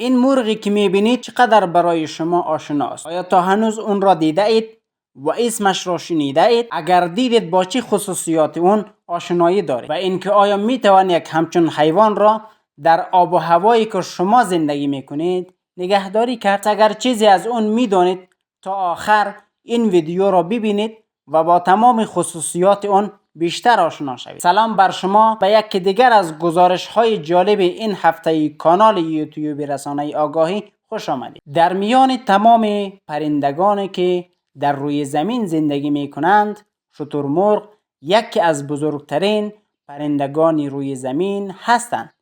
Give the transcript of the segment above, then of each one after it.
این مرغی که میبینید چقدر برای شما آشناست؟ آیا تا هنوز اون را دیده اید و اسمش را شنیده اید؟ اگر دیدید با چه خصوصیات اون آشنایی دارید و اینکه آیا میتوان یک همچون حیوان را در آب و هوایی که شما زندگی میکنید نگهداری کرد؟ اگر چیزی از اون میدانید تا آخر این ویدیو را ببینید و با تمام خصوصیات اون بیشتر آشنا شوید. سلام بر شما به یک دیگر از گزارش های جالب این هفته کانال یوتیوب رسانه آگاهی خوش آمدید. در میان تمام پرندگانی که در روی زمین زندگی می کنند، شترمرغ یکی از بزرگترین پرندگان روی زمین هستند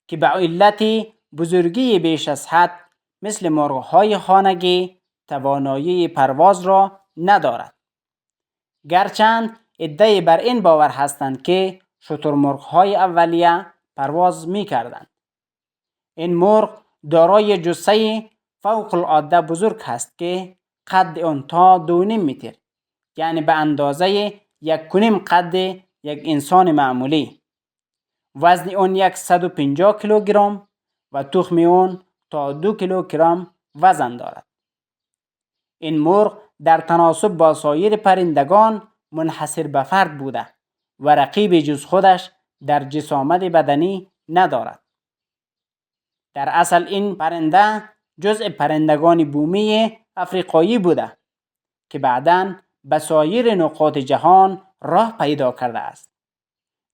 که به علت بزرگی بیش از حد مثل مرغ‌های خانگی توانایی پرواز را ندارد. گرچند عده‌ای بر این باور هستند که شترمرغ‌های اولیه پرواز می‌کردند. این مرغ دارای جثه فوق العاده بزرگ است که قد آن تا 2.5 متر، یعنی به اندازه 1.5 قد یک انسان معمولی. وزن آن 150 کیلوگرم و تخم آن تا 2 کیلوگرم وزن دارد. این مرغ در تناسب با سایر پرندگان منحصر به فرد بوده و رقیب جز خودش در جسامت بدنی ندارد. در اصل این پرنده جزء پرندگان بومی افریقایی بوده که بعداً به سایر نقاط جهان راه پیدا کرده است.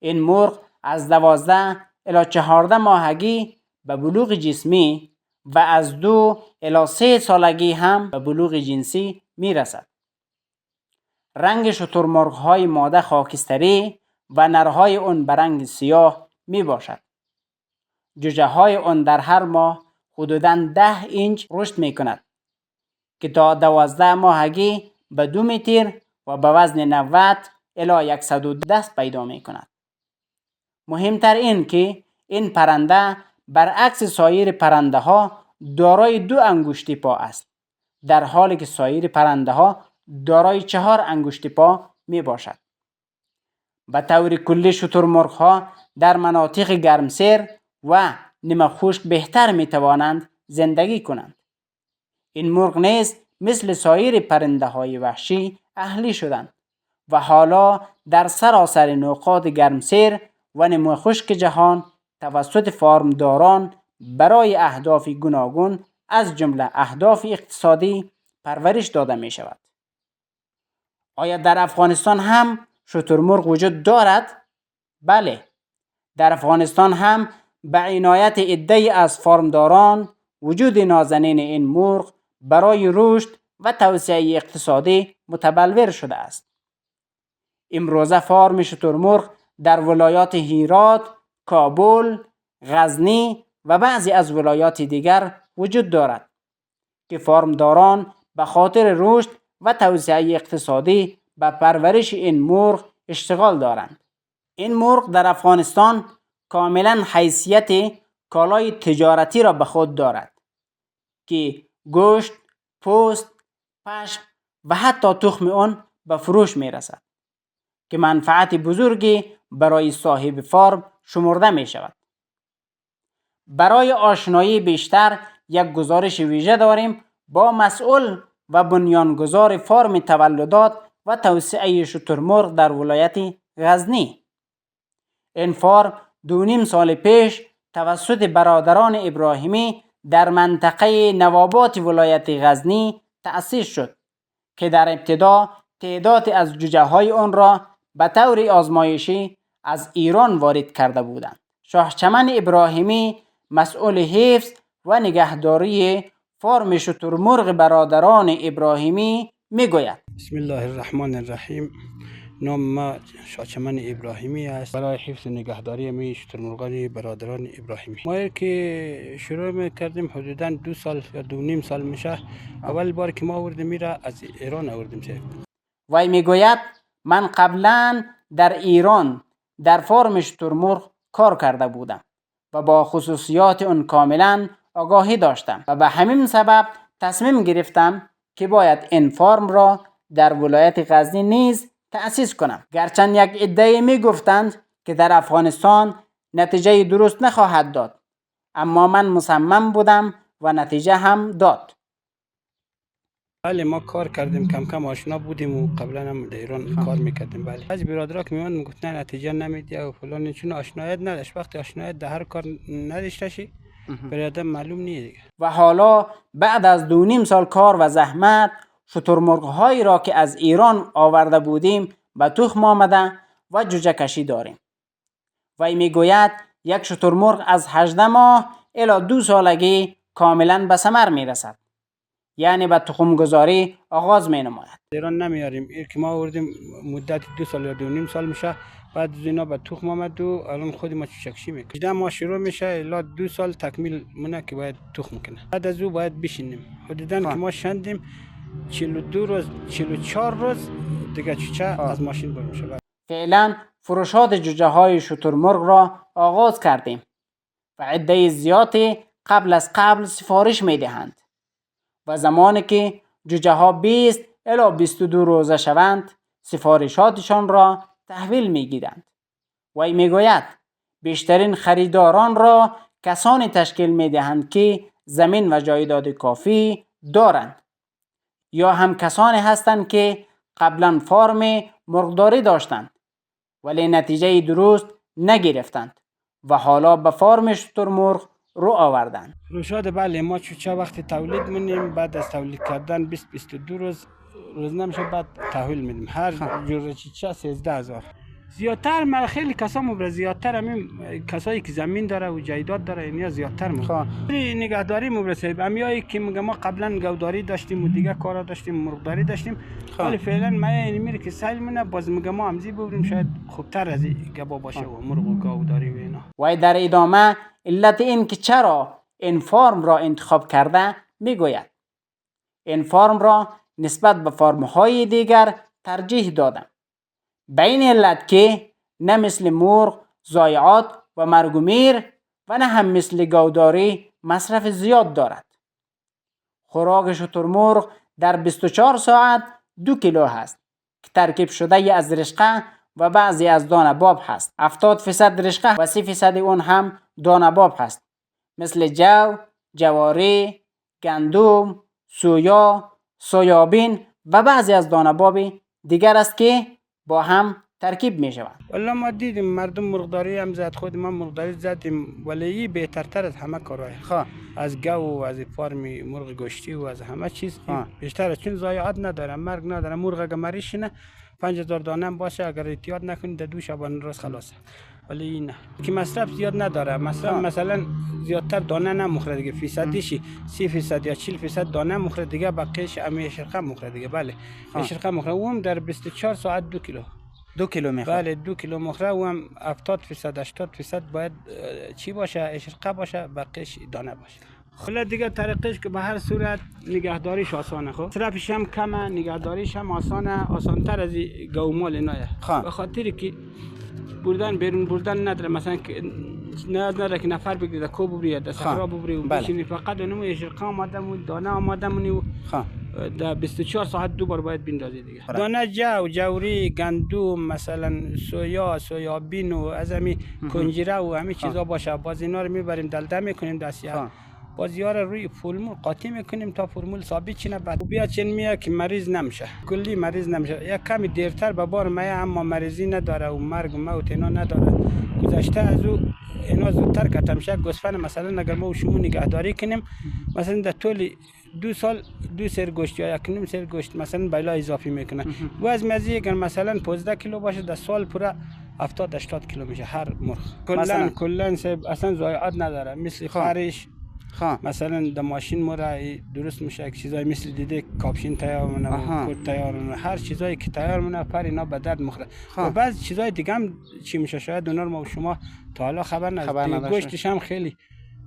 این مرغ از 12 الی 14 ماهگی به بلوغ جسمی و از 2 الی 3 سالگی هم به بلوغ جنسی می رسد. رنگ شترمرغ‌های ماده خاکستری و نرهای آن به رنگ سیاه می باشد. جوجه های آن در هر ماه حدوداً 10 اینچ رشد می کند که تا 12 ماهگی به 2 متر و به وزن 90 الی 110 پیدا می کند. مهمتر این که این پرنده برعکس سایر پرنده ها دارای 2 انگشت پا است، در حالی که سایر پرنده ها دارای 4 انگشت پا می باشد. به طور کلی شترمرغ ها در مناطق گرمسیر و نیمه خشک بهتر می توانند زندگی کنند. این مرغ نیز مثل سایر پرنده های وحشی اهلی شدند و حالا در سراسر نقاط گرمسیر و نیمه خشک جهان توسط فارمداران برای اهداف گوناگون از جمله اهداف اقتصادی پرورش داده می شود. آیا در افغانستان هم شترمرغ وجود دارد؟ بله، در افغانستان هم به عنایت عده‌ای از فارمداران وجود نازنین این مرغ برای رشد و توسعه اقتصادی متبلور شده است. امروزه فارم شترمرغ در ولایات هرات، کابل، غزنی و بعضی از ولایات دیگر وجود دارد که فارمداران به خاطر رشد و توسعه اقتصادی به پرورش این مرغ اشتغال دارند. این مرغ در افغانستان کاملا حیثیت کالای تجارتی را به خود دارد که گوشت، پوست، پشم و حتی تخم آن به فروش می رسد که منفعت بزرگی برای صاحب فارم شمرده می شود. برای آشنایی بیشتر یک گزارش ویژه داریم با مسئول و بنیانگذار فارم تولدات و توسعه شترمرغ در ولایت غزنی. این فارم 2.5 سال پیش توسط برادران ابراهیمی در منطقه نوابات ولایت غزنی تأسیس شد که در ابتدا تعدادی از جوجه های آن را به طور آزمایشی از ایران وارد کرده بودند. شاهچمن ابراهیمی مسئول حفظ و نگهداری فارم شترمرغ برادران ابراهیمی میگوید: بسم الله الرحمن الرحیم. نام ما شاهچمن ابراهیمی است. برای حفظ و نگهداری می شترمرغان برادران ابراهیمی ما که شروع میکردیم حدودا 2 سال یا 2.5 سال میشه. اول بار که ما آوردیم میره از ایران آوردیم. وی میگوید من قبلا در ایران در فارم شترمرغ کار کرده بودم و با خصوصیات اون کاملا آگاهی داشتم و به همین سبب تصمیم گرفتم که باید این فارم را در ولایت غزنی نیز تأسیس کنم. گرچند یک عده می گفتند که در افغانستان نتیجه درست نخواهد داد اما من مصمم بودم و نتیجه هم داد. بله ما کار کردیم، کم کم آشنا بودیم و قبلا هم در ایران کار میکردیم. بله از برادرها که میومد میگفت نه نتیجه نمیده و فلان، چون آشنایت نداشت. وقتی آشنایت در هر کار نداشته شی برادر معلوم نیست دیگه. و حالا بعد از 2.5 سال کار و زحمت، شترمرغ‌هایی را که از ایران آورده بودیم به تخم آمده و جوجه کشی داریم. وی میگوید یک شترمرغ از 18 ماه الی 2 سالگی کاملا به ثمر میرسد، یعنی به تخم گذاری آغاز می نماید. ایران نمیاریم، این که ما آوردیم مدت 2 سال یا 2.5 سال میشه، بعد از اینا به تخم آمد و الان خود ما چکشی میکنیم. 18 ماه شروع میشه الی 2 سال تکمیل مونه که باید تخم کنه. بعد از او باید بشینیم. حدوداً که ما شندیم 42 روز 44 روز دیگه چوچه از ماشین بر میشه. فعلا فروشات جوجه های شترمرغ را آغاز کردیم و عده زیادی قبل از قبل سفارش می دهند و زمانی که جوجه ها 20 الی 22 روزه شوند سفارشاتشان را تحویل می گیرند. وی می گوید بیشترین خریداران را کسانی تشکیل می دهند که زمین و جایداد کافی دارند یا هم کسانی هستند که قبلا فارم مرغداری داشتند ولی نتیجه درست نگرفتند و حالا به فارم شترمرغ رو آوردند. فروشات بله ما چوچه وقتی تولید منیم، بعد از تولید کردن 20-22 روز نمیشه بعد تحویل میدیم. هر جور چوچه 13,000. زیادتر خیلی کسا مبره زیادتر همین کسایی که زمین داره و جایداد داره اینیا زیادتر مبره. نگهداری مبره صاحب همیایی که میگم ما قبلا گوداری داشتیم و دیگه کارا داشتیم، مرغداری داشتیم، ولی فعلا ما این میره که سیل منه باز میگم ما همزی ببریم شاید خوبتر از گبا باشه و مرغ و گوداری و اینا. و در ادامه علت این که چرا این فارم را انتخاب کرده میگوید این فارم را نسبت به فارم های دیگر ترجیح دادم به این علت که نه مثل مرغ ضایعات و مرگ و میر و نه هم مثل گوداری مصرف زیاد دارد. خوراک شترمرغ در 24 ساعت 2 کیلو هست که ترکیب شده از رشقه و بعضی از دانه باب هست. 70% رشقه و 30% اون هم دانه باب هست، مثل جو، جواری، گندم، سویا، سویابین و بعضی از دانه باب دیگر است که با هم ترکیب می شوند. والله ما دیدیم مردم مرغداری هم زد، خود ما مرغداری زدیم، ولی این بهترتر از همه کارهای از گو و از فارم مرغ گوشتی و از همه چیز بیشتر، چون ضایعات نداره، مرگ نداره. مرغ اگه مریشینه 5,000 دانه هم باشه اگر احتیاط نکنید در 2 شبانه روز خلاصه. ولی این نه که مصرف زیاد نداره. مثلا زیادتر دانه نمخوره دیگه، فیصدیشی 30% یا 40% دانه مخوره دیگه، بقیه‌اش همه شرقه مخوره دیگه. بله شرقه مخوره، اون در 24 ساعت 2 کیلو 2 کیلو میخوره. بله 2 کیلو مخوره، و هم 70% 80% باید چی باشه، اشرقه باشه، بقیه‌اش دانه باشه. حالا دیگه طریقش که به هر صورت نگهداریش آسانه، خب مصرفش هم کمه، نگهداریش هم آسانه، آسان‌تر از گومال اینایه. به خاطر که بیرون بردن نداره، مثلا نداره که نفر بگیره کو ببری در صحرا ببری و بشینی، فقط اونم اشرقه آماده و دانه آماده مونی و در 24 ساعت 2 بار باید بندازی دیگه. دانه جوری، گندم، مثلا سویا، سویابین و از همین کنجره و همین چیزا باشه، باز اینا رو میبریم دلده میکنیم دستیار، باز یار روی فرمول قاطی میکنیم تا فرمول ثابت چینه، بعد بیا چین میاد که مریض نمیشه، کلی مریض نمیشه. یک کمی دیرتر به بار میاد اما مریضی نداره و مرگ و موت اینا نداره. گذشته از او اینا زودتر کتم شه. گوسفند مثلا اگر ما و شما نگهداری کنیم، مثلا در طول 2 سال 2 سر گوشت یا 1.5 سر گوشت مثلا بلا اضافی میکنه. وزن از اگر مثلا 15 کیلو باشه در سال پورا 70-80 کیلو میشه هر مرغ. کلا اصلا ضایعات نداره، مثل خرش مثلا در ماشین مرا درست میشه، چیزای مثل دیده کاپشن تیار مونه و کورت تیار مونه، هر چیزایی که تیار مونه پر اینا به درد مخوره. و بعض چیزای دیگه هم چی میشه شاید اونا رو ما و شما تا حالا خبر نداشتیم. گوشتش هم خیلی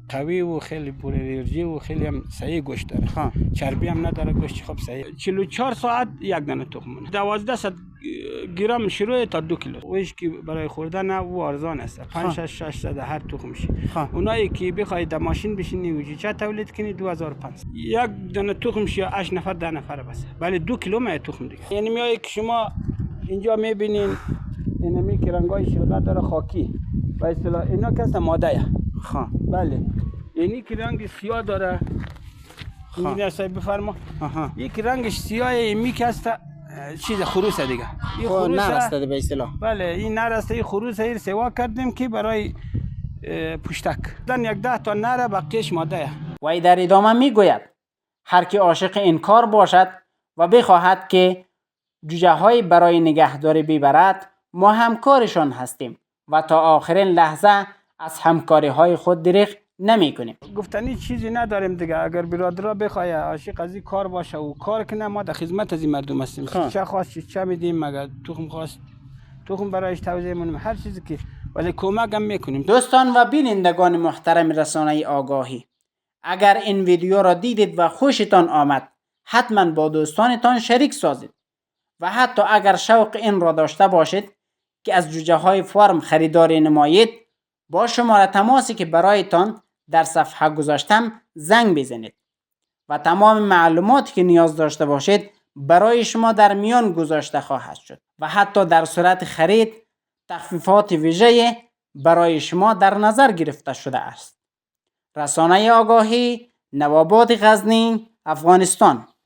قوی و خیلی پر انرژی و خیلی هم صحیح گوشت داره، چربی هم نداره گوشت. خب صحیح 44 ساعت یک دانه تخم مونه. 1200 گرم شروع تا 2 کیلو. ویش که برای خوردن او ارزان است، 5-600 هر تخمش. اونایی که بخواید در ماشین بشینی و جوجه تولید کنی 2500 یک دانه تخمش یا 8 نفر 10 نفر بس، ولی 2 کیلو می تخم دیگه. یعنی میای که شما اینجا میبینین اینمی که رنگای شلغت داره خاکی و اصطلاح اینا کس ماده. بله اینی که رنگ سیاه داره، انجینیر صاحب بفرما. آها. یک رنگش سیاه ایمی که است چیز خروس دیگه. این خب نرسته به اصطلاح. بله این نرسته. این خروس ایر سوا کردیم که برای پشتک دن 10 تا نره بقیش ماده. وی در ادامه می گوید هر که عاشق این کار باشد و بخواهد که جوجه های برای نگهداری ببرد، ما همکارشان هستیم و تا آخرین لحظه از همکاری های خود دریغ نمی کنیم. گفتنی چیزی نداریم دیگه. اگر برادرها بخواه عاشق از این کار باشه و کار کنه، ما در خدمت از این مردم هستیم. چه خواست چه میدیم، مگر تخم خواست تخم برایش توزیع منیم، هر چیزی که ولی کمک هم میکنیم. دوستان و بینندگان محترم رسانه آگاهی، اگر این ویدیو را دیدید و خوشتان آمد، حتما با دوستانتان شریک سازید و حتی اگر شوق این را داشته باشید که از جوجه های فارم خریداری نمایید، با شماره تماسی که برایتان در صفحه گذاشتم زنگ بزنید و تمام معلوماتی که نیاز داشته باشید برای شما در میان گذاشته خواهد شد و حتی در صورت خرید تخفیفات ویژه برای شما در نظر گرفته شده است. رسانه آگاهی، نوآباد غزنی، افغانستان.